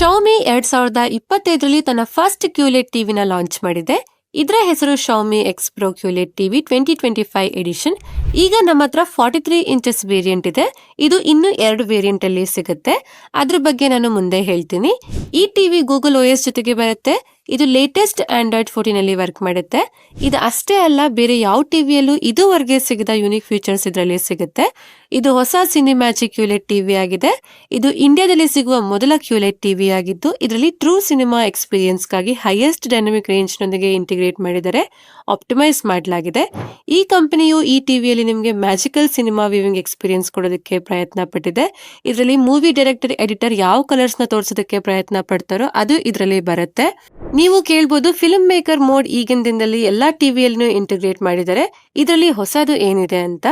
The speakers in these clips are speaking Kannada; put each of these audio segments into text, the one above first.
Xiaomi 2025ರಲ್ಲಿ ತನ್ನ ಫಸ್ಟ್ QLED ಟಿವಿನ ಲಾಂಚ್ ಮಾಡಿದೆ. ಇದರ ಹೆಸರು Xiaomi X Pro QLED TV 2025 edition. ಈಗ ನಮ್ಮ ಹತ್ರ 43 ಇಂಚಸ್ ವೇರಿಯಂಟ್ ಇದೆ. ಇದು ಇನ್ನೂ 2 ವೇರಿಯಂಟ್ ಅಲ್ಲಿ ಸಿಗುತ್ತೆ. ಅದ್ರ ಬಗ್ಗೆ ನಾನು ಮುಂದೆ ಹೇಳ್ತೀನಿ. ಈ ಟಿವಿ Google OS ಜೊತೆಗೆ ಬರುತ್ತೆ. ಇದು ಲೇಟೆಸ್ಟ್ ಆಂಡ್ರಾಯ್ಡ್ 14 ಅಲ್ಲಿ ವರ್ಕ್ ಮಾಡುತ್ತೆ. ಇದು ಅಷ್ಟೇ ಅಲ್ಲ, ಬೇರೆ ಯಾವ ಟಿವಿಯಲ್ಲೂ ಇದುವರೆಗೆ ಸಿಗದ ಯೂನಿಕ್ ಫೀಚರ್ಸ್ ಇದರಲ್ಲಿ ಸಿಗುತ್ತೆ. ಇದು ಹೊಸ ಸಿನಿಮ್ಯಾಜಿಕ್ QLED ಟಿವಿ ಆಗಿದೆ. ಇದು ಇಂಡಿಯಾದಲ್ಲಿ ಸಿಗುವ ಮೊದಲ QLED ಟಿವಿ ಆಗಿದ್ದು, ಇದರಲ್ಲಿ ಟ್ರೂ ಸಿನಿಮಾ ಎಕ್ಸ್ಪೀರಿಯನ್ಸ್ ಗಾಗಿ ಹೈಯೆಸ್ಟ್ ಡೈನಮಿಕ್ ರೇಂಜ್ ನೊಂದಿಗೆ ಇಂಟಿಗ್ರೇಟ್ ಮಾಡಿದರೆ ಆಪ್ಟಿಮೈಸ್ ಮಾಡಲಾಗಿದೆ. ಈ ಕಂಪನಿಯು ಈ ಟಿವಿಯಲ್ಲಿ ನಿಮಗೆ ಮ್ಯಾಜಿಕಲ್ ಸಿನಿಮಾ ವ್ಯೂವಿಂಗ್ ಎಕ್ಸ್ಪೀರಿಯನ್ಸ್ ಕೊಡೋದಕ್ಕೆ ಪ್ರಯತ್ನ ಪಟ್ಟಿದೆ. ಇದರಲ್ಲಿ ಮೂವಿ ಡೈರೆಕ್ಟರ್, ಎಡಿಟರ್ ಯಾವ ಕಲರ್ಸ್ ನ ತೋರಿಸೋದಕ್ಕೆ ಪ್ರಯತ್ನ ಪಡ್ತಾರೋ ಅದು ಇದರಲ್ಲಿ ಬರುತ್ತೆ. ನೀವು ಕೇಳ್ಬೋದು, ಫಿಲ್ಮ್ ಮೇಕರ್ ಮೋಡ್ ಈಗಿನ ದಿನದಲ್ಲಿ ಎಲ್ಲಾ ಟಿವಿಯಲ್ಲೂ ಇಂಟಿಗ್ರೇಟ್ ಮಾಡಿದರೆ ಇದರಲ್ಲಿ ಹೊಸದು ಏನಿದೆ ಅಂತ.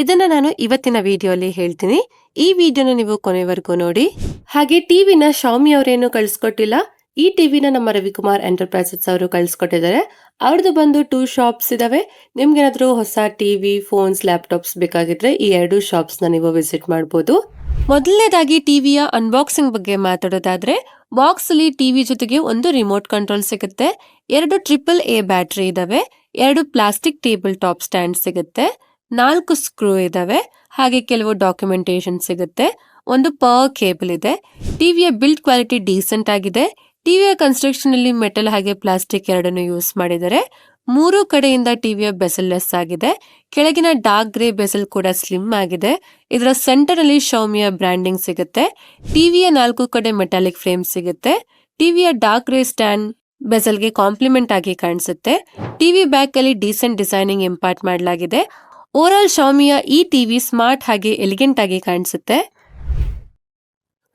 ಇದನ್ನ ನಾನು ಇವತ್ತಿನ ವಿಡಿಯೋಲಿ ಹೇಳ್ತೀನಿ. ಈ ವಿಡಿಯೋನ ನೀವು ಕೊನೆವರೆಗೂ ನೋಡಿ. ಹಾಗೆ ಟಿವಿನ Xiaomi ಅವರೇನು ಕಳಿಸ್ಕೊಟ್ಟಿಲ್ಲ. ಈ ಟಿವಿನ ನಮ್ಮ ರವಿಕುಮಾರ್ ಎಂಟರ್ಪ್ರೈಸಸ್ ಅವರು ಕಳಿಸ್ಕೊಟ್ಟಿದ್ದಾರೆ. ಅವ್ರದ್ದು ಬಂದು 2 ಶಾಪ್ಸ್ ಇದಾವೆ. ನಿಮ್ಗೇನಾದ್ರೂ ಹೊಸ ಟಿವಿ, ಫೋನ್ಸ್, ಲ್ಯಾಪ್ಟಾಪ್ಸ್ ಬೇಕಾಗಿದ್ರೆ ಈ 2 ಶಾಪ್ಸ್ ನ ನೀವು ವಿಸಿಟ್ ಮಾಡಬಹುದು. ಮೊದಲನೇದಾಗಿ ಟಿವಿಯ ಅನ್ಬಾಕ್ಸಿಂಗ್ ಬಗ್ಗೆ ಮಾತಾಡೋದಾದ್ರೆ, ಬಾಕ್ಸ್ ಅಲ್ಲಿ ಟಿವಿ ಜೊತೆಗೆ ಒಂದು ರಿಮೋಟ್ ಕಂಟ್ರೋಲ್ ಸಿಗುತ್ತೆ, 2 AAA ಬ್ಯಾಟರಿ ಇದಾವೆ, 2 ಪ್ಲಾಸ್ಟಿಕ್ ಟೇಬಲ್ ಟಾಪ್ ಸ್ಟ್ಯಾಂಡ್ ಸಿಗುತ್ತೆ, 4 ಸ್ಕ್ರೂ ಇದಾವೆ, ಹಾಗೆ ಕೆಲವು ಡಾಕ್ಯುಮೆಂಟೇಶನ್ ಸಿಗುತ್ತೆ, ಒಂದು ಪವರ್ ಕೇಬಲ್ ಇದೆ. ಟಿವಿಯ ಬಿಲ್ಡ್ ಕ್ವಾಲಿಟಿ ಡೀಸೆಂಟ್ ಆಗಿದೆ. ಟಿವಿಯ ಕನ್ಸ್ಟ್ರಕ್ಷನ್ ಅಲ್ಲಿ ಮೆಟಲ್ ಹಾಗೆ ಪ್ಲಾಸ್ಟಿಕ್ ಎರಡನ್ನು ಯೂಸ್ ಮಾಡಿದ್ದಾರೆ. 3 ಕಡೆಯಿಂದ ಟಿವಿಯ ಬೆಸಲ್ ಲೆಸ್ ಆಗಿದೆ. ಕೆಳಗಿನ ಡಾರ್ಕ್ ಗ್ರೇ ಬೆಸಲ್ ಕೂಡ ಸ್ಲಿಮ್ ಆಗಿದೆ. ಇದರ ಸೆಂಟರ್ ಅಲ್ಲಿ Xiaomiಯ ಬ್ರ್ಯಾಂಡಿಂಗ್ ಸಿಗುತ್ತೆ. ಟಿವಿಯ 4 ಕಡೆ ಮೆಟಾಲಿಕ್ ಫ್ರೇಮ್ ಸಿಗುತ್ತೆ. ಟಿವಿಯ ಡಾರ್ಕ್ ಗ್ರೇ ಸ್ಟ್ಯಾಂಡ್ ಬೆಸಲ್ಗೆ ಕಾಂಪ್ಲಿಮೆಂಟ್ ಆಗಿ ಕಾಣಿಸುತ್ತೆ. ಟಿವಿ ಬ್ಯಾಕ್ ಅಲ್ಲಿ ಡೀಸೆಂಟ್ ಡಿಸೈನಿಂಗ್ ಇಂಪಾರ್ಟ್ ಮಾಡಲಾಗಿದೆ. ಓವರ್ ಆಲ್ Xiaomiಯ ಈ ಟಿವಿ ಸ್ಮಾರ್ಟ್ ಹಾಗೆ ಎಲಿಗೆಂಟ್ ಆಗಿ ಕಾಣಿಸುತ್ತೆ.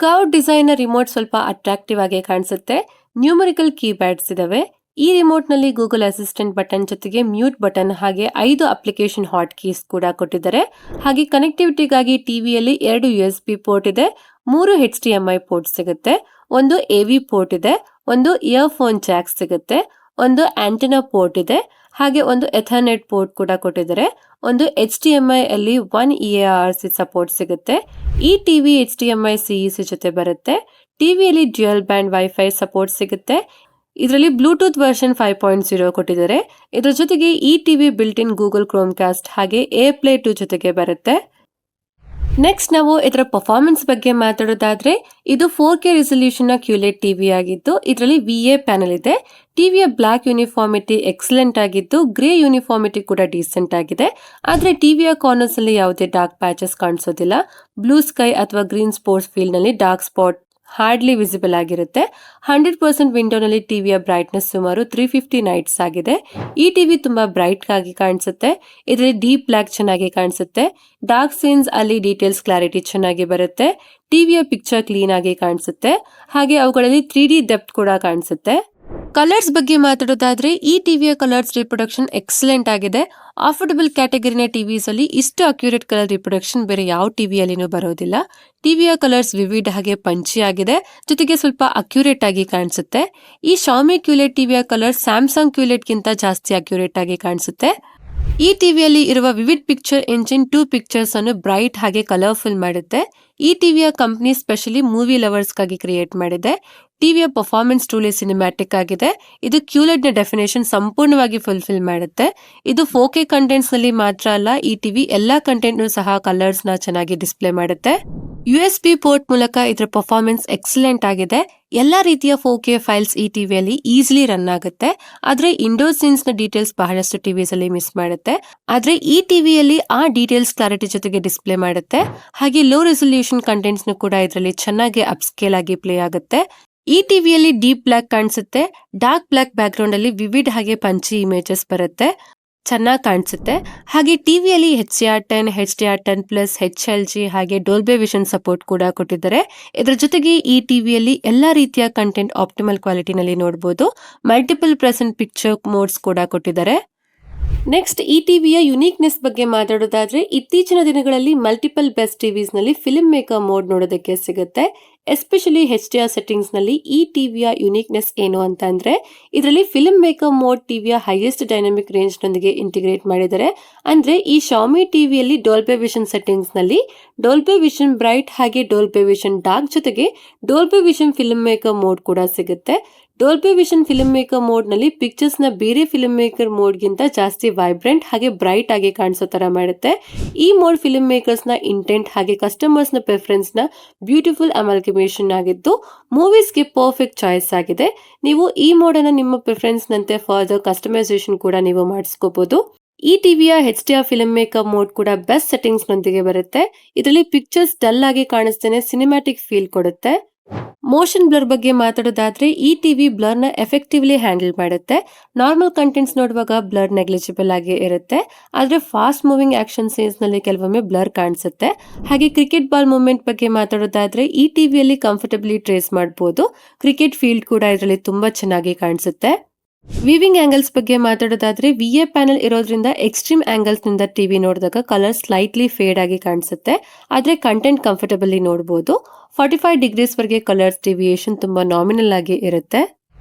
ಕರ್ವ್ ಡಿಸೈನ್ ರಿಮೋಟ್ ಸ್ವಲ್ಪ ಅಟ್ರಾಕ್ಟಿವ್ ಆಗಿ ಕಾಣಿಸುತ್ತೆ. ನ್ಯೂಮರಿಕಲ್ ಕೀಪ್ಯಾಡ್ಸ್ ಇದಾವೆ. ಈ ರಿಮೋಟ್ ನಲ್ಲಿ ಗೂಗಲ್ ಅಸಿಸ್ಟೆಂಟ್ ಬಟನ್ ಜೊತೆಗೆ ಮ್ಯೂಟ್ ಬಟನ್ ಹಾಗೆ 5 ಅಪ್ಲಿಕೇಶನ್ ಹಾಟ್ ಕೀಸ್ ಕೂಡ ಕೊಟ್ಟಿದ್ದಾರೆ. ಹಾಗೆ ಕನೆಕ್ಟಿವಿಟಿಗಾಗಿ ಟಿವಿಯಲ್ಲಿ 2 USB ಪೋರ್ಟ್ ಇದೆ, 3 HDMI ಪೋರ್ಟ್ ಸಿಗುತ್ತೆ, ಒಂದು AV ಪೋರ್ಟ್ ಇದೆ, ಒಂದು ಇಯರ್ಫೋನ್ ಜಾಕ್ ಸಿಗುತ್ತೆ, ಒಂದು ಆಂಟೆನಾ ಪೋರ್ಟ್ ಇದೆ, ಹಾಗೆ ಒಂದು ಎಥರ್ನೆಟ್ ಪೋರ್ಟ್ ಕೂಡ ಕೊಟ್ಟಿದ್ದಾರೆ. ಒಂದು HDMI ಅಲ್ಲಿ 1 EARC ಸಪೋರ್ಟ್ ಸಿಗುತ್ತೆ. ಈ ಟಿವಿ HDMI CEC ಜೊತೆ ಬರುತ್ತೆ. ಟಿವಿಯಲ್ಲಿ ಡ್ಯುಯಲ್ ಬ್ಯಾಂಡ್ ವೈಫೈ ಸಪೋರ್ಟ್ ಸಿಗುತ್ತೆ. ಇದರಲ್ಲಿ ಬ್ಲೂಟೂತ್ ವರ್ಷನ್ 5.0 ಕೊಟ್ಟಿದ್ದಾರೆ. ಇದರ ಜೊತೆಗೆ ಈ TV built in Google Chrome cost ಹಾಗೆ ಏರ್ಪ್ಲೇ 2 ಜೊತೆಗೆ ಬರುತ್ತೆ. ನೆಕ್ಸ್ಟ್ ನಾವು ಇದರ ಪರ್ಫಾರ್ಮೆನ್ಸ್ ಬಗ್ಗೆ ಮಾತಾಡೋದಾದ್ರೆ, ಇದು 4K ರೆಸಲ್ಯೂಷನ್ ನ QLED ಟಿವಿ ಆಗಿದ್ದು, ಇದರಲ್ಲಿ VA ಪ್ಯಾನೆಲ್ ಇದೆ. ಟಿವಿಯ ಬ್ಲಾಕ್ ಯೂನಿಫಾರ್ಮಿಟಿ ಎಕ್ಸಲೆಂಟ್ ಆಗಿದ್ದು, ಗ್ರೇ ಯೂನಿಫಾರ್ಮಿಟಿ ಕೂಡ ಡೀಸೆಂಟ್ ಆಗಿದೆ. ಆದ್ರೆ ಟಿವಿಯ ಕಾರ್ನರ್ಸ್ ಅಲ್ಲಿ ಯಾವುದೇ ಡಾರ್ಕ್ ಪ್ಯಾಚಸ್ ಕಾಣಿಸೋದಿಲ್ಲ. ಬ್ಲೂ ಸ್ಕೈ ಅಥವಾ ಗ್ರೀನ್ ಸ್ಪೋರ್ಟ್ಸ್ ಫೀಲ್ಡ್ ನಲ್ಲಿ ಡಾರ್ಕ್ ಸ್ಪಾಟ್ ಹಾರ್ಡ್ಲಿ ವಿಸಿಬಲ್ ಆಗಿರುತ್ತೆ. 100% ವಿಂಡೋನಲ್ಲಿ ಟಿವಿಯ ಬ್ರೈಟ್ನೆಸ್ ಸುಮಾರು 350 ನೈಟ್ಸ್ ಆಗಿದೆ. ಈ ಟಿವಿ ತುಂಬಾ ಬ್ರೈಟ್ ಆಗಿ ಕಾಣಿಸುತ್ತೆ. ಇದರಲ್ಲಿ ಡೀಪ್ ಬ್ಲಾಕ್ ಚೆನ್ನಾಗಿ ಕಾಣಿಸುತ್ತೆ. ಡಾರ್ಕ್ ಸೀನ್ಸ್ ಅಲ್ಲಿ ಡೀಟೇಲ್ಸ್ ಕ್ಲಾರಿಟಿ ಚೆನ್ನಾಗಿ ಬರುತ್ತೆ. ಟಿವಿಯ ಪಿಕ್ಚರ್ ಕ್ಲೀನ್ ಆಗಿ ಕಾಣಿಸುತ್ತೆ. ಹಾಗೆ ಅವುಗಳಲ್ಲಿ 3D ಡೆಪ್ತ್ ಕೂಡ ಕಾಣಿಸುತ್ತೆ. ಕಲರ್ಸ್ ಬಗ್ಗೆ ಮಾತಾಡೋದಾದ್ರೆ, ಈ ಟಿವಿಯ ಕಲರ್ಸ್ ರಿಪ್ರೊಡಕ್ಷನ್ ಎಕ್ಸಲೆಂಟ್ ಆಗಿದೆ. ಅಫೋರ್ಡಬಲ್ ಕ್ಯಾಟಗರಿನ ಟಿವಿಸ್ ಅಲ್ಲಿ ಇಷ್ಟು ಅಕ್ಯುರೇಟ್ ಕಲರ್ ರಿಪ್ರೊಡಕ್ಷನ್ ಬೇರೆ ಯಾವ ಟಿವಿಯಲ್ಲಿನೂ ಬರೋದಿಲ್ಲ. ಟಿವಿಯ ಕಲರ್ಸ್ ವಿವಿಡ್ ಹಾಗೆ ಪಂಚಿ ಆಗಿದೆ, ಜೊತೆಗೆ ಸ್ವಲ್ಪ ಅಕ್ಯುರೇಟ್ ಆಗಿ ಕಾಣಿಸುತ್ತೆ. ಈ Xiaomi QLED ಟಿವಿಯ ಕಲರ್ ಸ್ಯಾಮ್ಸಂಗ್ QLED ಗಿಂತ ಜಾಸ್ತಿ ಅಕ್ಯುರೇಟ್ ಆಗಿ ಕಾಣಿಸುತ್ತೆ. ಈ ಟಿವಿಯಲ್ಲಿ ಇರುವ ವಿವಿಡ್ ಪಿಕ್ಚರ್ ಎಂಜಿನ್ 2 ಪಿಕ್ಚರ್ಸ್ ಅನ್ನು ಬ್ರೈಟ್ ಹಾಗೆ ಕಲರ್ಫುಲ್ ಮಾಡುತ್ತೆ. ಈ ಟಿವಿಯ ಕಂಪನಿ ಸ್ಪೆಷಲಿ ಮೂವಿ ಲವರ್ಸ್ ಗಾಗಿ ಕ್ರಿಯೇಟ್ ಮಾಡಿದೆ. ಟಿವಿಯ ಪರ್ಫಾರ್ಮೆನ್ಸ್ ಟ್ರೂಲಿ ಸಿನಿಮ್ಯಾಟಿಕ್ ಆಗಿದೆ. ಇದು QLED ನ ಡೆಫಿನೇಷನ್ ಸಂಪೂರ್ಣವಾಗಿ ಫುಲ್ಫಿಲ್ ಮಾಡುತ್ತೆ. ಇದು 4K ಕಂಟೆಂಟ್ಸ್ ನಲ್ಲಿ ಮಾತ್ರ ಅಲ್ಲ, ಈ ಟಿವಿ ಎಲ್ಲಾ ಕಂಟೆಂಟ್ ಸಹ ಕಲರ್ಸ್ ನ ಚೆನ್ನಾಗಿ ಡಿಸ್ಪ್ಲೇ ಮಾಡುತ್ತೆ. USB ಪೋರ್ಟ್ ಮೂಲಕ ಇದರ ಪರ್ಫಾರ್ಮೆನ್ಸ್ ಎಕ್ಸಲೆಂಟ್ ಆಗಿದೆ. ಎಲ್ಲಾ ರೀತಿಯ 4K ಫೈಲ್ಸ್ ಈ ಟಿವಿಯಲ್ಲಿ ಈಸಿಲಿ ರನ್ ಆಗುತ್ತೆ. ಆದ್ರೆ ಇಂಡೋರ್ ಸೀನ್ಸ್ ನ ಡೀಟೇಲ್ಸ್ ಬಹಳಷ್ಟು ಟಿವಿಸ್ ಅಲ್ಲಿ ಮಿಸ್ ಮಾಡುತ್ತೆ. ಆದ್ರೆ ಈ ಟಿವಿಯಲ್ಲಿ ಆ ಡೀಟೇಲ್ಸ್ ಕ್ಲಾರಿಟಿ ಜೊತೆಗೆ ಡಿಸ್ಪ್ಲೇ ಮಾಡುತ್ತೆ. ಹಾಗೆ ಲೋ ರೆಸಲ್ಯೂಷನ್ ಕಂಟೆಂಟ್ಸ್ ಕೂಡ ಇದರಲ್ಲಿ ಚೆನ್ನಾಗಿ ಅಪ್ಸ್ಕೇಲ್ ಆಗಿ ಪ್ಲೇ ಆಗುತ್ತೆ. ಈ ಟಿವಿಯಲ್ಲಿ ಡೀಪ್ ಬ್ಲಾಕ್ ಕಾಣಿಸುತ್ತೆ. ಡಾರ್ಕ್ ಬ್ಲಾಕ್ ಬ್ಯಾಕ್ ಗ್ರೌಂಡ್ ಅಲ್ಲಿ ವಿವಿಡ್ ಹಾಗೆ ಪಂಚಿ ಇಮೇಜಸ್ ಬರುತ್ತೆ, ಚೆನ್ನಾಗಿ ಕಾಣಿಸುತ್ತೆ. ಹಾಗೆ ಟಿವಿಯಲ್ಲಿ HDR10, HDR10+, HLG ಹಾಗೆ ಡೋಲ್ಬೆ ವಿಷನ್ ಸಪೋರ್ಟ್ ಕೂಡ ಕೊಟ್ಟಿದ್ದಾರೆ. ಇದರ ಜೊತೆಗೆ ಈ ಟಿವಿಯಲ್ಲಿ ಎಲ್ಲಾ ರೀತಿಯ ಕಂಟೆಂಟ್ ಆಪ್ಟಿಮಲ್ ಕ್ವಾಲಿಟಿನಲ್ಲಿ ನೋಡಬಹುದು. ಮಲ್ಟಿಪಲ್ ಪ್ರೆಸೆಂಟ್ ಪಿಕ್ಚರ್ ಮೋಡ್ಸ್ ಕೂಡ ಕೊಟ್ಟಿದ್ದಾರೆ. ನೆಕ್ಸ್ಟ್ ಈ ಟಿವಿಯ ಯುನೀಕ್ನೆಸ್ ಬಗ್ಗೆ ಮಾತಾಡೋದಾದ್ರೆ ಇತ್ತೀಚಿನ ದಿನಗಳಲ್ಲಿ ಮಲ್ಟಿಪಲ್ ಬೆಸ್ಟ್ ಟಿವಿಸ್ ನಲ್ಲಿ ಫಿಲ್ಮ್ ಮೇಕರ್ ಮೋಡ್ ನೋಡೋದಕ್ಕೆ ಸಿಗುತ್ತೆ. ಎಸ್ಪೆಷಲಿ HDR ಸೆಟ್ಟಿಂಗ್ಸ್ ನಲ್ಲಿ ಈ ಟಿವಿಯ ಯುನೀಕ್ನೆಸ್ ಏನು ಅಂತ ಅಂದ್ರೆ ಇದರಲ್ಲಿ ಫಿಲ್ಮ್ ಮೇಕರ್ ಮೋಡ್ ಟಿವಿಯ ಹೈಯೆಸ್ಟ್ ಡೈನಾಮಿಕ್ ರೇಂಜ್ ನೊಂದಿಗೆ ಇಂಟಿಗ್ರೇಟ್ ಮಾಡಿದ್ದಾರೆ. ಅಂದ್ರೆ ಈ ಶಾಮಿ ಟಿವಿಯಲ್ಲಿ ಡಾಲ್ಬಿ ವಿಷನ್ ಸೆಟ್ಟಿಂಗ್ಸ್ ನಲ್ಲಿ ಡಾಲ್ಬಿ ವಿಷನ್ ಬ್ರೈಟ್ ಹಾಗೆ ಡಾಲ್ಬಿ ವಿಷನ್ ಡಾರ್ಕ್ ಜೊತೆಗೆ Dolby vision film maker mode ಕೂಡ ಸಿಗುತ್ತೆ. Dolby vision film maker mode ನಲ್ಲಿ ಪಿಕ್ಚರ್ಸ್ ನ ಬೇರೆ ಫಿಲ್ಮ್ ಮೇಕರ್ ಮೋಡ್ ಗಿಂತ ಜಾಸ್ತಿ ವೈಬ್ರೆಂಟ್ ಹಾಗೆ ಬ್ರೈಟ್ ಆಗಿ ಕಾಣಿಸೋ ತರ ಮಾಡುತ್ತೆ. ಈ ಮೋಡ್ ಫಿಲ್ಮ್ ಮೇಕರ್ಸ್ ನ ಇಂಟೆಂಟ್ ಹಾಗೆ ಕಸ್ಟಮರ್ಸ್ ನ ಪ್ರಿಫರೆನ್ಸ್ ನ ಬ್ಯೂಟಿಫುಲ್ ಅಮಲ್ಗಮೇಷನ್ ಆಗಿದ್ದು ಮೂವೀಸ್ ಗೆ ಪರ್ಫೆಕ್ಟ್ ಚಾಯ್ಸ್ ಆಗಿದೆ. ನೀವು ಈ ಮೋಡ್ ಅನ್ನ ನಿಮ್ಮ ಪ್ರಿಫರೆನ್ಸ್ ನಂತೆ ಫರ್ದರ್ ಕಸ್ಟಮೈಸೇಷನ್ ಕೂಡ ನೀವು ಮಾಡಿಸ್ಕೋಬಹುದು. ಈ ಟಿವಿಯ HDR ಫಿಲ್ಮ್ ಮೇಕರ್ ಮೋಡ್ ಕೂಡ ಬೆಸ್ಟ್ ಸೆಟ್ಟಿಂಗ್ಸ್ ನೊಂದಿಗೆ ಬರುತ್ತೆ. ಇದರಲ್ಲಿ ಪಿಕ್ಚರ್ಸ್ ಡಲ್ ಆಗಿ ಕಾಣಿಸ್ತೇನೆ ಸಿನಿಮ್ಯಾಟಿಕ್ ಫೀಲ್ ಕೊಡುತ್ತೆ. ಮೋಷನ್ ಬ್ಲರ್ ಬಗ್ಗೆ ಮಾತಾಡೋದಾದ್ರೆ ಈ ಟಿವಿ ಬ್ಲರ್ ನ ಎಫೆಕ್ಟಿವ್ಲಿ ಹ್ಯಾಂಡಲ್ ಮಾಡುತ್ತೆ. ನಾರ್ಮಲ್ ಕಂಟೆಂಟ್ಸ್ ನೋಡುವಾಗ ಬ್ಲರ್ ನೆಗ್ಲಿಜಿಬಲ್ ಆಗಿ ಇರುತ್ತೆ. ಆದ್ರೆ ಫಾಸ್ಟ್ ಮೂವಿಂಗ್ ಆಕ್ಷನ್ ಸೀನ್ಸ್ ನಲ್ಲಿ ಕೆಲವೊಮ್ಮೆ ಬ್ಲರ್ ಕಾಣಿಸುತ್ತೆ. ಹಾಗೆ ಕ್ರಿಕೆಟ್ ಬಾಲ್ ಮೂವ್ಮೆಂಟ್ ಬಗ್ಗೆ ಮಾತಾಡೋದಾದ್ರೆ ಈ ಟಿವಿಯಲ್ಲಿ ಕಂಫರ್ಟಬ್ಲಿ ಟ್ರೇಸ್ ಮಾಡಬಹುದು. ಕ್ರಿಕೆಟ್ ಫೀಲ್ಡ್ ಕೂಡ ಇದರಲ್ಲಿ ತುಂಬಾ ಚೆನ್ನಾಗಿ ಕಾಣಿಸುತ್ತೆ. ವಿವಿಂಗ್ ಆಂಗಲ್ಸ್ ಬಗ್ಗೆ ಮಾತಾಡೋದಾದ್ರೆ VA ಪ್ಯಾನೆಲ್ ಇರೋದ್ರಿಂದ ಎಕ್ಸ್ಟ್ರೀಮ್ ಆಂಗಲ್ಸ್ ನಿಂದ ಟಿವಿ ನೋಡಿದಾಗ ಕಲರ್ ಸ್ಲೈಟ್ಲಿ ಫೇಡ್ ಆಗಿ ಕಾಣಿಸುತ್ತೆ. ಆದ್ರೆ ಕಂಟೆಂಟ್ ಕಂಫರ್ಟಬಲಿ ನೋಡಬಹುದು. 45 ಡಿಗ್ರೀಸ್ ವರೆಗೆ ಕಲರ್ಸ್ ಡಿವಿಯೇಷನ್ ತುಂಬಾ ನಾಮಿನಲ್ ಆಗಿ ಇರುತ್ತೆ.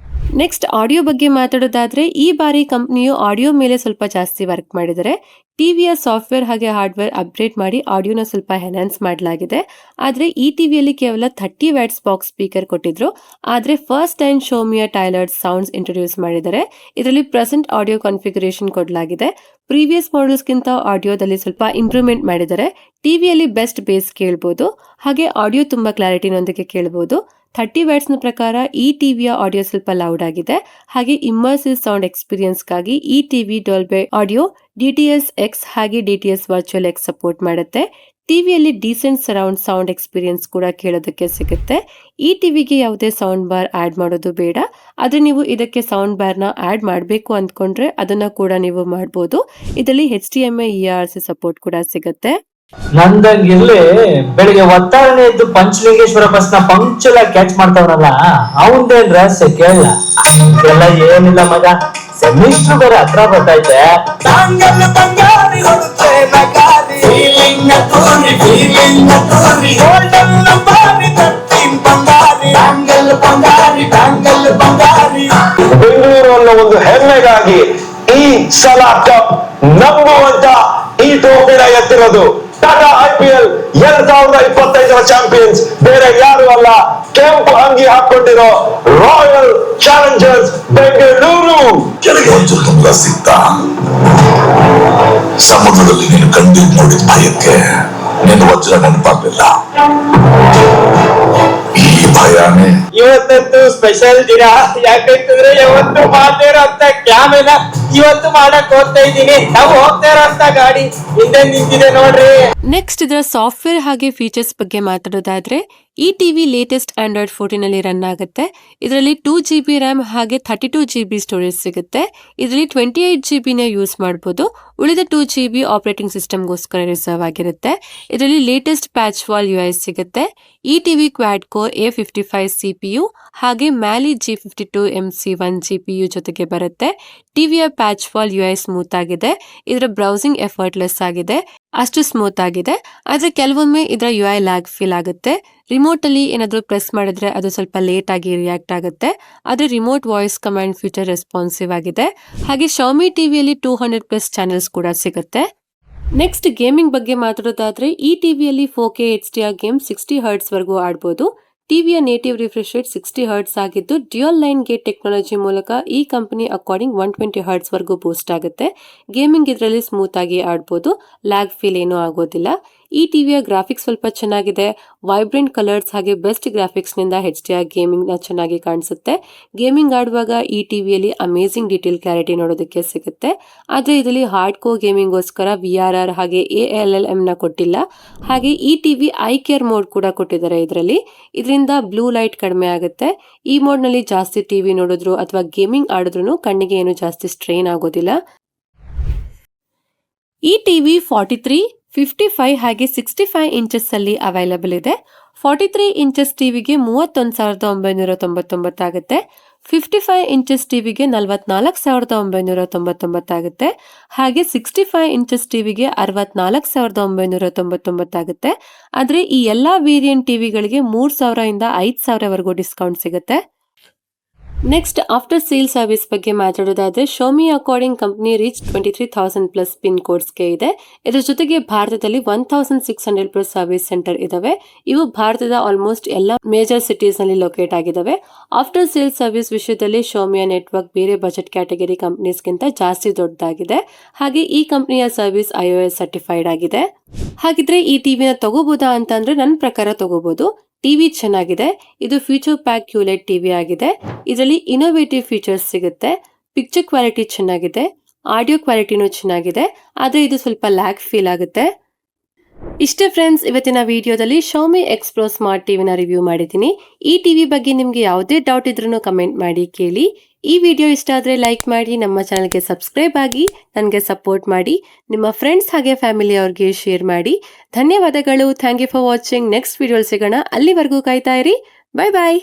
ನೆಕ್ಸ್ಟ್ ಆಡಿಯೋ ಬಗ್ಗೆ ಮಾತಾಡೋದಾದ್ರೆ ಈ ಬಾರಿ ಕಂಪನಿಯು ಆಡಿಯೋ ಮೇಲೆ ಸ್ವಲ್ಪ ಜಾಸ್ತಿ ವರ್ಕ್ ಮಾಡಿದರೆ ಟಿವಿಯ ಸಾಫ್ಟ್ವೇರ್ ಹಾಗೆ ಹಾರ್ಡ್ವೇರ್ ಅಪ್ಗ್ರೇಡ್ ಮಾಡಿ ಆಡಿಯೋನ ಸ್ವಲ್ಪ ಎನ್ಹಾನ್ಸ್ ಮಾಡಲಾಗಿದೆ. ಆದ್ರೆ ಈ ಟಿವಿಯಲ್ಲಿ ಕೇವಲ 30 ವ್ಯಾಟ್ಸ್ ಬಾಕ್ಸ್ ಸ್ಪೀಕರ್ ಕೊಟ್ಟಿದ್ರು. ಆದ್ರೆ first time ಶೋಮಿಯ tailored sounds introduce ಮಾಡಿದರೆ ಇದರಲ್ಲಿ ಪ್ರೆಸೆಂಟ್ ಆಡಿಯೋ ಕಾನ್ಫಿಗರೇಷನ್ ಕೊಡಲಾಗಿದೆ. ಪ್ರೀವಿಯಸ್ ಮಾಡೆಲ್ಸ್ ಗಿಂತ ಆಡಿಯೋದಲ್ಲಿ ಸ್ವಲ್ಪ ಇಂಪ್ರೂವ್ಮೆಂಟ್ ಮಾಡಿದರೆ ಟಿವಿಯಲ್ಲಿ ಬೆಸ್ಟ್ ಬೇಸ್ ಕೇಳಬಹುದು ಹಾಗೆ ಆಡಿಯೋ ತುಂಬಾ ಕ್ಲಾರಿಟಿನೊಂದಿಗೆ ಕೇಳಬಹುದು. 30 ವ್ಯಾಟ್ಸ್ ನ ಪ್ರಕಾರ ಈ ಟಿವಿಯ ಆಡಿಯೋ ಸ್ವಲ್ಪ ಲೌಡ್ ಆಗಿದೆ. ಹಾಗೆ ಇಮ್ಮರ್ಸಿವ್ ಸೌಂಡ್ ಎಕ್ಸ್ಪೀರಿಯನ್ಸ್ ಗಾಗಿ ಈ TV Dolby audio DTS X ಹಾಗೆ DTS ವರ್ಚುವಲ್ X ಸಪೋರ್ಟ್ ಮಾಡುತ್ತೆ. ಟಿವಿಯಲ್ಲಿ ಡೀಸೆಂಟ್ ಸರೌಂಡ್ ಸೌಂಡ್ ಎಕ್ಸ್ಪೀರಿಯನ್ಸ್ ಕೂಡ ಕೇಳೋದಕ್ಕೆ ಸಿಗುತ್ತೆ. ಈ ಟಿವಿಗೆ ಯಾವುದೇ ಸೌಂಡ್ ಬಾರ್ ಆಡ್ ಮಾಡೋದು ಬೇಡ. ಆದ್ರೆ ನೀವು ಇದಕ್ಕೆ ಸೌಂಡ್ ಬಾರ್ ನ ಆಡ್ ಮಾಡಬೇಕು ಅಂದ್ಕೊಂಡ್ರೆ ಅದನ್ನ ಕೂಡ ನೀವು ಮಾಡಬಹುದು. ಇದರಲ್ಲಿ HDMI ERC ಸಪೋರ್ಟ್ ಕೂಡ ಸಿಗುತ್ತೆ. ನಂದಂಗಿರ್ಲಿ ಬೆಳಿಗ್ಗೆ ಒತ್ತಾಡನೆ ಇದ್ದು ಪಂಚಲಿಂಗೇಶ್ವರ ಬಸ್ ನ ಪಂಕ್ಚುಲ್ ಆಗಿ ಕ್ಯಾಚ್ ಮಾಡ್ತಾವನಲ್ಲ ಅವಂದೇನ್ ರಹಸ್ಯ ಕೇಳಲ್ಲ. ಎಲ್ಲ ಏನಿಲ್ಲ ಮಗ, ಸೆಮಿಸ್ಟರ್ ಬೇರೆ ಹತ್ರ ಬರ್ತೈತೆ. ಬೆಂಗಳೂರು ಒಂದು ಹೆಮ್ಮೆಗಾಗಿ ಈ ಸಲ ಕಪ್ ನಂಬುವಂತ ಈ ಟ್ರೋಫಿನ ಎತ್ತಿರೋದು ಟಾಟಾ IPL 2025 ಚಾಂಪಿಯನ್ಸ್ ಬೇರೆ ಯಾರು ಅಲ್ಲ, ಕೆಂಪು ಅಂಗಿ ಹಾಕೊಂಡಿರೋ ರಾಯಲ್ ಚಾಲೆಂಜರ್ಸ್ ಬೆಂಗಳೂರು. ಕೆಳಗೆ ಒಂದು ತುಂಬ ಸಿಕ್ತ ಸಮುದ್ರದಲ್ಲಿ ನೀನು ಕಣ್ಣೀರು ನೋಡಿದ ಭಯಕ್ಕೆ ನಿನ್ನ ವಜ್ರ ನೆನಪಾಗ್ಲಿಲ್ಲ. ಈ ಭಯನೇ ಇವತ್ತಂತೂ ಸ್ಪೆಷಲ್ ದಿನ. ಯಾಕಂತಂದ್ರೆ ಯಾವತ್ತು ಮಾಡದಿರೋ ಅಂತ ಕ್ಯಾಮೆರಾ ಇವತ್ತು ಮಾಡಕ್ ಹೋಗ್ತಾ ಇದ್ದೀನಿ. ನಾವು ಹೋಗ್ತಾ ಇರೋ ಅಂತ ಗಾಡಿ ಹಿಂದೆ ನಿಂತಿದೆ ನೋಡ್ರಿ. ನೆಕ್ಸ್ಟ್ ಇದರ ಸಾಫ್ಟ್ವೇರ್ ಹಾಗೆ ಫೀಚರ್ಸ್ ಬಗ್ಗೆ ಮಾತಾಡೋದಾದ್ರೆ ಈ ಟಿವಿ ಲೇಟೆಸ್ಟ್ ಆಂಡ್ರಾಯ್ಡ್ 14 ನಲ್ಲಿ ರನ್ ಆಗುತ್ತೆ. ಇದರಲ್ಲಿ 2GB ರ್ಯಾಮ್ ಹಾಗೆ 32GB ಸ್ಟೋರೇಜ್ ಸಿಗುತ್ತೆ. ಇದರಲ್ಲಿ 28GB ನ ಯೂಸ್ ಮಾಡಬಹುದು. ಉಳಿದ 2GB ಆಪರೇಟಿಂಗ್ ಸಿಸ್ಟಮ್ಗೋಸ್ಕರ ರಿಸರ್ವ್ ಆಗಿರುತ್ತೆ. ಇದರಲ್ಲಿ ಲೇಟೆಸ್ಟ್ ಪ್ಯಾಚ್ ವಾಲ್ UI ಸಿಗುತ್ತೆ. ಈ TV Quad core A55 CPU ಹಾಗೆ ಮ್ಯಾಲಿ G52 MC1 GPU ಜೊತೆಗೆ ಬರುತ್ತೆ. ಟಿವಿಯ ಪ್ಯಾಚ್ ವಾಲ್ UI ಸ್ಮೂತ್ ಆಗಿದೆ. ಇದರ ಬ್ರೌಸಿಂಗ್ ಎಫರ್ಟ್ಲೆಸ್ ಆಗಿದೆ, ಅಷ್ಟು ಸ್ಮೂತ್ ಆಗಿದೆ. ಆದ್ರೆ ಕೆಲವೊಮ್ಮೆ ಇದರ UI ಲ್ಯಾಗ್ ಫೀಲ್ ಆಗುತ್ತೆ. ರಿಮೋಟ್ ಅಲ್ಲಿ ಏನಾದ್ರೂ ಪ್ರೆಸ್ ಮಾಡಿದ್ರೆ ಅದು ಸ್ವಲ್ಪ ಲೇಟ್ ಆಗಿ ರಿಯಾಕ್ಟ್ ಆಗುತ್ತೆ. ಆದ್ರೆ remote voice command feature responsive ಆಗಿದೆ. ಹಾಗೆ ಶಾಮಿ ಟಿವಿಯಲ್ಲಿ 200+ ಚಾನೆಲ್ಸ್ ಕೂಡ ಸಿಗುತ್ತೆ. ನೆಕ್ಸ್ಟ್ ಗೇಮಿಂಗ್ ಬಗ್ಗೆ ಮಾತಾಡೋದಾದ್ರೆ ಈ ಟಿವಿಯಲ್ಲಿ 4K HDR ಗೇಮ್ 60 Hz ವರೆಗೂ ಆಡಬಹುದು. ಟಿವಿಯ ನೇಟಿವ್ ರಿಫ್ರೆಶ್ ರೇಟ್ 60 Hz ಆಗಿದ್ದು ಡ್ಯುಯಲ್ ಲೈನ್ ಗೇಟ್ ಟೆಕ್ನಾಲಜಿ ಮೂಲಕ ಈ ಕಂಪನಿ ಅಕಾರ್ಡಿಂಗ್ 120 Hz ವರೆಗೂ ಬೂಸ್ಟ್ ಆಗುತ್ತೆ. ಗೇಮಿಂಗ್ ಇದರಲ್ಲಿ ಸ್ಮೂತ್ ಆಗಿ ಆಡಬಹುದು, ಲ್ಯಾಗ್ ಫೀಲ್ ಏನೂ ಆಗೋದಿಲ್ಲ. ಈ ಟಿವಿಯ ಗ್ರಾಫಿಕ್ಸ್ ಸ್ವಲ್ಪ ಚೆನ್ನಾಗಿದೆ. ವೈಬ್ರೆಂಟ್ ಕಲರ್ಸ್ ಹಾಗೆ ಬೆಸ್ಟ್ ಗ್ರಾಫಿಕ್ಸ್ ನಿಂದ HDR ಗೇಮಿಂಗ್ ನ ಚೆನ್ನಾಗಿ ಕಾಣಿಸುತ್ತೆ. ಗೇಮಿಂಗ್ ಆಡುವಾಗ ಈ ಟಿವಿಯಲ್ಲಿ ಅಮೇಸಿಂಗ್ ಡೀಟೇಲ್ ಕ್ಲಾರಿಟಿ ನೋಡೋದಕ್ಕೆ ಸಿಗುತ್ತೆ. ಆದ್ರೆ ಇದರಲ್ಲಿ ಹಾರ್ಡ್ ಕೋರ್ ಗೇಮಿಂಗ್ಗೋಸ್ಕರ VRR ಹಾಗೆ ALLM ನ ಕೊಟ್ಟಿಲ್ಲ. ಹಾಗೆ ಈ ಟಿವಿ ಐ ಕೇರ್ ಮೋಡ್ ಕೂಡ ಕೊಟ್ಟಿದ್ದಾರೆ. ಇದರಿಂದ ಬ್ಲೂ ಲೈಟ್ ಕಡಿಮೆ ಆಗುತ್ತೆ. ಈ ಮೋಡ್ ನಲ್ಲಿ ಜಾಸ್ತಿ ಟಿವಿ ನೋಡಿದ್ರು ಅಥವಾ ಗೇಮಿಂಗ್ ಆಡಿದ್ರು ಕಣ್ಣಿಗೆ ಏನು ಜಾಸ್ತಿ ಸ್ಟ್ರೈನ್ ಆಗೋದಿಲ್ಲ. ಈ ಟಿವಿ 43, 55 ಹಾಗೆ 65 ಇಂಚಸ್ ಅಲ್ಲಿ ಅವೈಲಬಲ್ ಇದೆ. 43 ಇಂಚಸ್ ಟಿವಿಗೆ 31,999 ಆಗುತ್ತೆ. 55 ಇಂಚಸ್ ಟಿವಿಗೆ 44,999 ಆಗುತ್ತೆ. ಹಾಗೆ 65 ಇಂಚಸ್ ಟಿವಿಗೆ 64,999 ಆಗುತ್ತೆ. ಆದ್ರೆ ಈ ಎಲ್ಲಾ ವೇರಿಯಂಟ್ ಟಿವಿಗಳಿಗೆ 3,000 ಇಂದ 5,000 ವರೆಗೂ ಡಿಸ್ಕೌಂಟ್ ಸಿಗುತ್ತೆ. ನೆಕ್ಸ್ಟ್ ಆಫ್ಟರ್ ಸೇಲ್ ಸರ್ವಿಸ್ ಬಗ್ಗೆ ಮಾತಾಡೋದಾದ್ರೆ Xiaomi according company reach 23,000 plus pin ಕೋಡ್ಸ್ಗೆ ಇದೆ. ಇದರ ಜೊತೆಗೆ ಭಾರತದಲ್ಲಿ 1,600 ಪ್ಲಸ್ ಸರ್ವಿಸ್ ಸೆಂಟರ್ ಇದಾವೆ. ಇವು ಭಾರತದ ಆಲ್ಮೋಸ್ಟ್ ಎಲ್ಲ ಮೇಜರ್ ಸಿಟೀಸ್ ನಲ್ಲಿ ಲೊಕೇಟ್ ಆಗಿದಾವೆ. ಆಫ್ಟರ್ ಸೇಲ್ ಸರ್ವಿಸ್ ವಿಷಯದಲ್ಲಿ ಶೋಮಿಯ ನೆಟ್ವರ್ಕ್ ಬೇರೆ ಬಜೆಟ್ ಕ್ಯಾಟಗರಿ ಕಂಪನೀಸ್ಗಿಂತ ಜಾಸ್ತಿ ದೊಡ್ಡದಾಗಿದೆ. ಹಾಗೆ ಈ ಕಂಪನಿಯ ಸರ್ವಿಸ್ iOS ಸರ್ಟಿಫೈಡ್ ಆಗಿದೆ. ಹಾಗಿದ್ರೆ ಈ ಟಿವಿನ ತಗೋಬಹುದಾ ಅಂತಂದ್ರೆ ನನ್ನ ಪ್ರಕಾರ ತಗೋಬಹುದು. ಟಿವಿ ಚೆನ್ನಾಗಿದೆ. ಇದು ಫ್ಯೂಚರ್ ಪ್ಯಾಕ್ ಕ್ಯೂಲೆಟ್ ಟಿವಿ ಆಗಿದೆ. ಇದರಲ್ಲಿ ಇನೋವೇಟಿವ್ ಫೀಚರ್ಸ್ ಸಿಗುತ್ತೆ. ಪಿಕ್ಚರ್ ಕ್ವಾಲಿಟಿ ಚೆನ್ನಾಗಿದೆ, ಆಡಿಯೋ ಕ್ವಾಲಿಟಿನೂ ಚೆನ್ನಾಗಿದೆ. ಆದ್ರೆ ಇದು ಸ್ವಲ್ಪ ಲ್ಯಾಗ್ ಫೀಲ್ ಆಗುತ್ತೆ. ಇಷ್ಟೇ ಫ್ರೆಂಡ್ಸ್, ಇವತ್ತಿನ ವಿಡಿಯೋದಲ್ಲಿ ಶೋಮಿ ಎಕ್ಸ್ ಪ್ರೋ ಸ್ಮಾರ್ಟ್ ಟಿವಿನ ರಿವ್ಯೂ ಮಾಡಿದ್ದೀನಿ. ಈ ಟಿವಿ ಬಗ್ಗೆ ನಿಮ್ಗೆ ಯಾವುದೇ ಡೌಟ್ ಇದ್ರೂ ಕಮೆಂಟ್ ಮಾಡಿ ಕೇಳಿ. ಈ ವಿಡಿಯೋ ಇಷ್ಟ ಆದ್ರೆ ಲೈಕ್ ಮಾಡಿ, ನಮ್ಮ ಚಾನಲ್ಗೆ ಸಬ್ಸ್ಕ್ರೈಬ್ ಆಗಿ ನನಗೆ ಸಪೋರ್ಟ್ ಮಾಡಿ, ನಿಮ್ಮ ಫ್ರೆಂಡ್ಸ್ ಹಾಗೆ ಫ್ಯಾಮಿಲಿ ಅವ್ರಿಗೆ ಶೇರ್ ಮಾಡಿ. ಧನ್ಯವಾದಗಳು. Thank you for watching. Next video ಸಿಗೋಣ. ಅಲ್ಲಿವರೆಗೂ ಕಾಯ್ತಾ ಇರಿ. ಬಾಯ್ ಬಾಯ್.